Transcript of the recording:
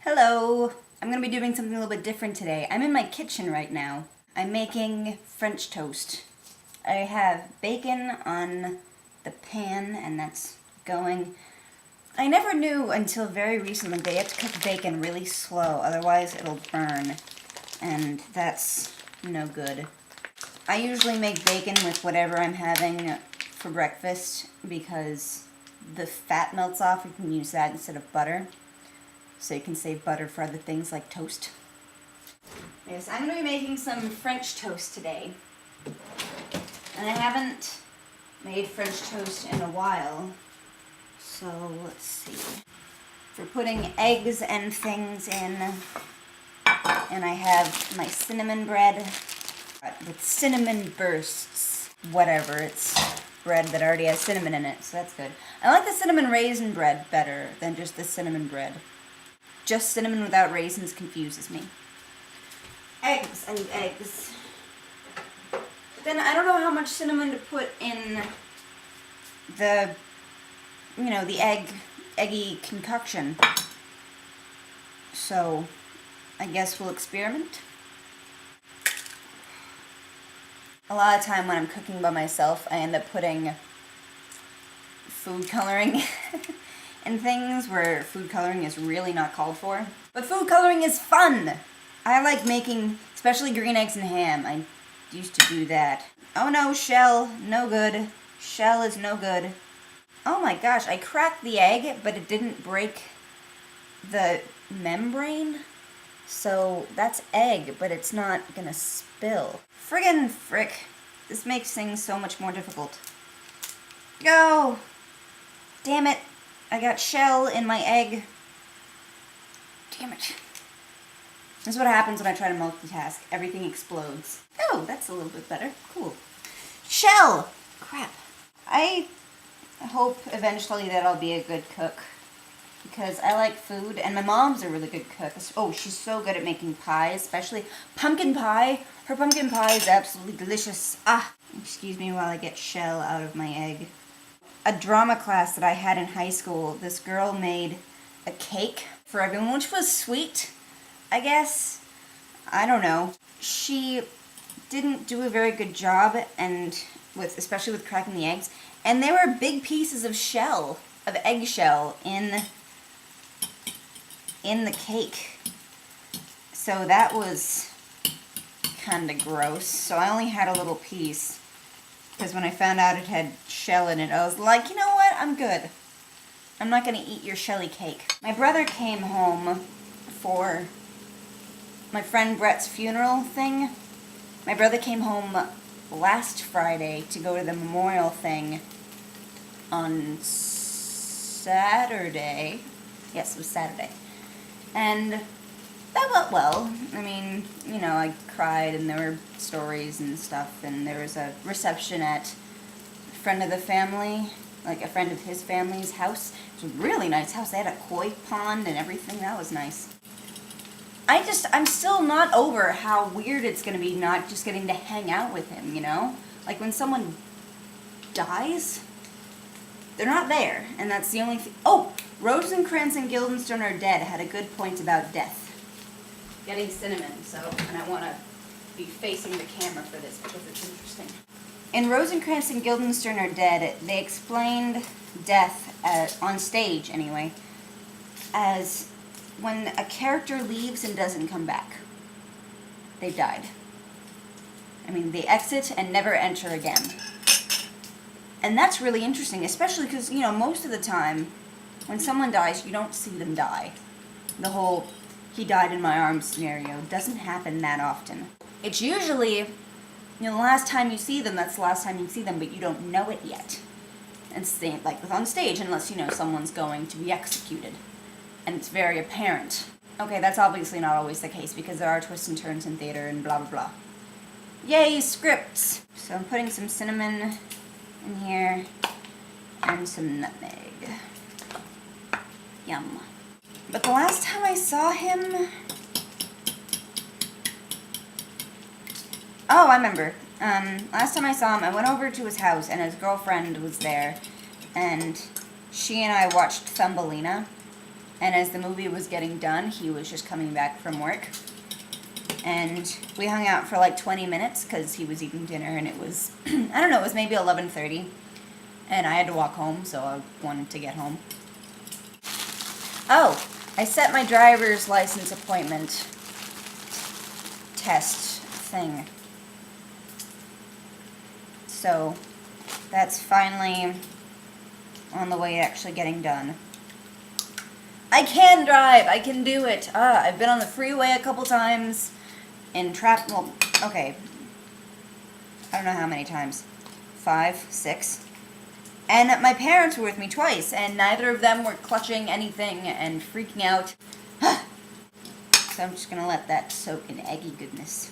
Hello! I'm gonna be doing something a little bit different today. I'm in my kitchen right now. I'm making French toast. I have bacon on the pan and that's going. I never knew until very recently they have to cook bacon really slow, otherwise it'll burn. And that's no good. I usually make bacon with whatever I'm having for breakfast because the fat melts off. You can use that instead of butter. So you can save butter for other things like toast. Yes, I'm going to be making some French toast today. And I haven't made French toast in a while. So let's see. For putting eggs and things in. And I have my cinnamon bread with cinnamon bursts. Whatever, it's bread that already has cinnamon in it, so that's good. I like the cinnamon raisin bread better than just the cinnamon bread. Just cinnamon without raisins confuses me. Eggs. I need eggs. But then I don't know how much cinnamon to put in the, the eggy concoction. So, I guess we'll experiment. A lot of time when I'm cooking by myself, I end up putting food coloring and things where food coloring is really not called for. But food coloring is fun! I like making, especially green eggs and ham. I used to do that. Oh no, shell, no good. Shell is no good. Oh my gosh, I cracked the egg, but it didn't break the membrane. So that's egg, but it's not gonna spill. Friggin' frick. This makes things so much more difficult. Go! Damn it. I got shell in my egg. Damn it. This is what happens when I try to multitask. Everything explodes. Oh, that's a little bit better. Cool. Shell! Crap. I hope eventually that I'll be a good cook. Because I like food, and my mom's a really good cook. Oh, she's so good at making pies, especially pumpkin pie. Her pumpkin pie is absolutely delicious. Ah, excuse me while I get shell out of my egg. A drama class that I had in high school, this girl made a cake for everyone, which was sweet, I guess. I don't know. She didn't do a very good job, and especially with cracking the eggs. And there were big pieces of shell, of eggshell, in the cake. So that was kind of gross. So I only had a little piece. Because when I found out it had shell in it, I was like, you know what? I'm good. I'm not going to eat your shelly cake. My brother came home for my friend Brett's funeral thing. My brother came home last Friday to go to the memorial thing on Saturday. Yes, it was Saturday. And that went well. I mean, I cried and there were stories and stuff, and there was a reception at a friend of the family, like a friend of his family's house. It was a really nice house. They had a koi pond and everything. That was nice. I'm still not over how weird it's going to be not just getting to hang out with him, Like when someone dies, they're not there, and that's the only thing. Oh! Rosencrantz and Guildenstern are dead had a good point about death. Getting cinnamon, and I want to be facing the camera for this because it's interesting. In Rosencrantz and Guildenstern are dead, they explained death, on stage anyway, as when a character leaves and doesn't come back. They died. I mean, they exit and never enter again. And that's really interesting, especially because, most of the time, when someone dies, you don't see them die. The whole he died in my arms scenario doesn't happen that often. It's usually, the last time you see them, that's the last time you see them, but you don't know it yet. And same like with on stage, unless, someone's going to be executed. And it's very apparent. Okay, that's obviously not always the case, because there are twists and turns in theater and blah blah blah. Yay, scripts! So I'm putting some cinnamon in here, and some nutmeg. Yum. But the last time I saw him... Oh, I remember. Last time I saw him, I went over to his house, and his girlfriend was there, and she and I watched Thumbelina. And as the movie was getting done, he was just coming back from work. And we hung out for like 20 minutes because he was eating dinner, and it was, I don't know, it was maybe 11:30. And I had to walk home, so I wanted to get home. Oh, I set my driver's license appointment test thing. So that's finally on the way to actually getting done. I can drive. I can do it. I've been on the freeway a couple times. In well, okay. I don't know how many times. 5, 6. And my parents were with me twice, and neither of them were clutching anything and freaking out. So I'm just going to let that soak in eggy goodness.